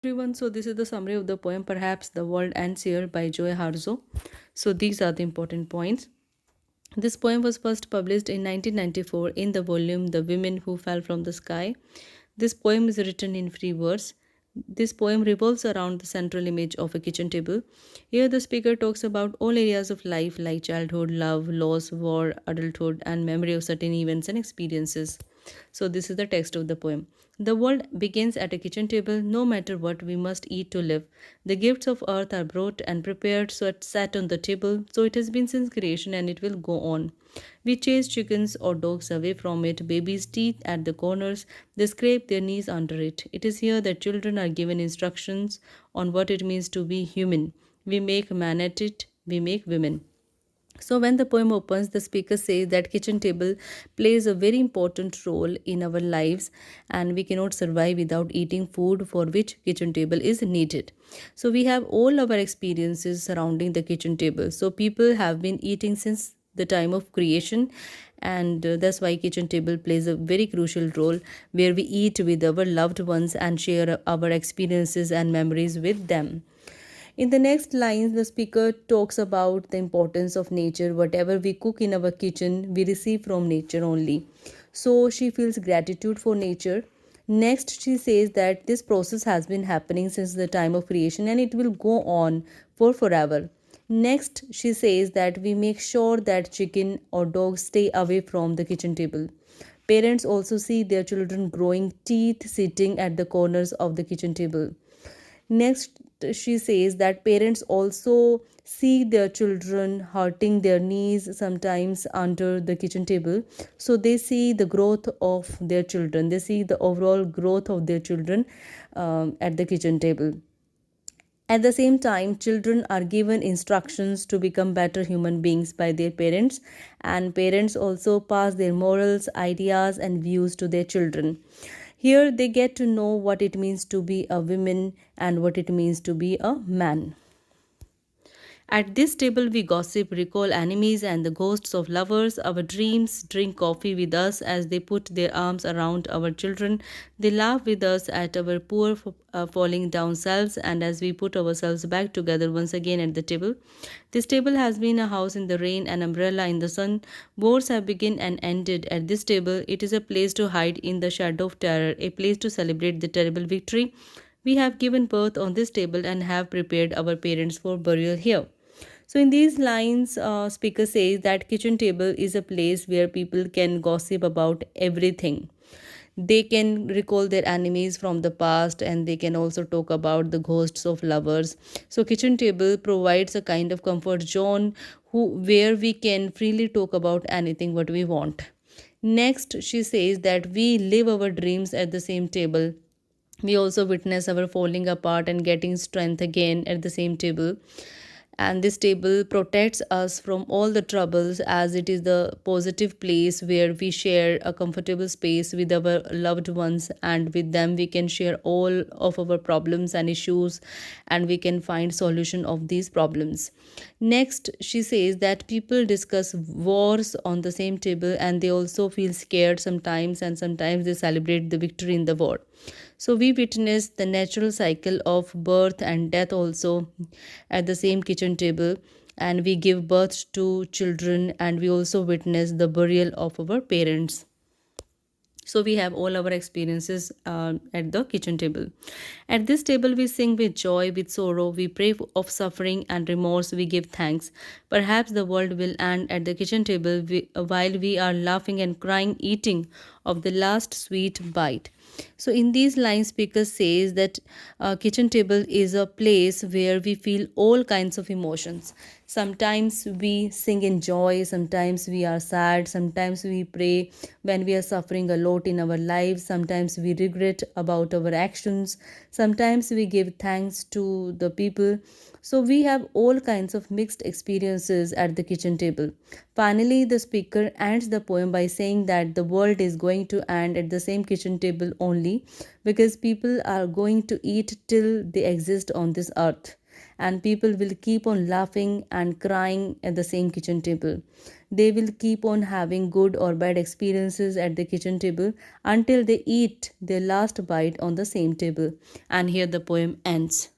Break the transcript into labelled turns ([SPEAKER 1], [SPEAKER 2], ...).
[SPEAKER 1] Everyone, so this is the summary of the poem Perhaps the World Ends Here by Joy Harzo. So these are the important points. This poem was first published in 1994 in the volume The Women Who Fell from the Sky. This poem is written in free verse. This poem revolves around the central image of a kitchen table. Here, the speaker talks about all areas of life like childhood, love, loss, war, adulthood, and memory of certain events and experiences. So, this is the text of the poem. The world begins at a kitchen table. No matter what, we must eat to live. The gifts of earth are brought and prepared, so it sat on the table. So it has been since creation and it will go on. We chase chickens or dogs away from it, babies' teeth at the corners, they scrape their knees under it. It is here that children are given instructions on what it means to be human. We make man at it, we make women. So, when the poem opens, the speaker says that kitchen table plays a very important role in our lives, and we cannot survive without eating food for which kitchen table is needed. So, we have all our experiences surrounding the kitchen table. So, people have been eating since the time of creation, and that's why kitchen table plays a very crucial role where we eat with our loved ones and share our experiences and memories with them. In the next lines, the speaker talks about the importance of nature. Whatever we cook in our kitchen, we receive from nature only. So she feels gratitude for nature. Next, she says that this process has been happening since the time of creation and it will go on for forever. Next, she says that we make sure that chicken or dogs stay away from the kitchen table. Parents also see their children growing teeth sitting at the corners of the kitchen table. Next, she says that parents also see their children hurting their knees sometimes under the kitchen table. So they see the growth of their children, they see the overall growth of their children at the kitchen table. At the same time, children are given instructions to become better human beings by their parents, and parents also pass their morals, ideas, and views to their children. Here, they get to know what it means to be a woman and what it means to be a man. At this table, we gossip, recall enemies and the ghosts of lovers, our dreams, drink coffee with us as they put their arms around our children. They laugh with us at our poor falling down selves and as we put ourselves back together once again at the table. This table has been a house in the rain, an umbrella in the sun. Wars have begun and ended at this table. It is a place to hide in the shadow of terror, a place to celebrate the terrible victory. We have given birth on this table and have prepared our parents for burial here. So in these lines, speaker says that kitchen table is a place where people can gossip about everything. They can recall their enemies from the past and they can also talk about the ghosts of lovers. So kitchen table provides a kind of comfort zone where we can freely talk about anything what we want. Next, she says that we live our dreams at the same table. We also witness our falling apart and getting strength again at the same table. And this table protects us from all the troubles as it is the positive place where we share a comfortable space with our loved ones, and with them we can share all of our problems and issues and we can find solution of these problems. Next, she says that people discuss wars on the same table and they also feel scared sometimes, and sometimes they celebrate the victory in the war. So we witness the natural cycle of birth and death also at the same kitchen table, and we give birth to children and we also witness the burial of our parents. So we have all our experiences at the kitchen table. At this table we sing with joy, with sorrow, we pray of suffering and remorse, we give thanks. Perhaps the world will end at the kitchen table while we are laughing and crying, eating of the last sweet bite. So in these lines, speaker says that kitchen table is a place where we feel all kinds of emotions. Sometimes we sing in joy, sometimes we are sad, sometimes we pray when we are suffering a lot in our lives, sometimes we regret about our actions, sometimes we give thanks to the people. So we have all kinds of mixed experiences at the kitchen table. Finally, the speaker ends the poem by saying that the world is going to end at the same kitchen table only because people are going to eat till they exist on this earth. and people will keep on laughing and crying at the same kitchen table. They will keep on having good or bad experiences at the kitchen table until they eat their last bite on the same table. And here the poem ends.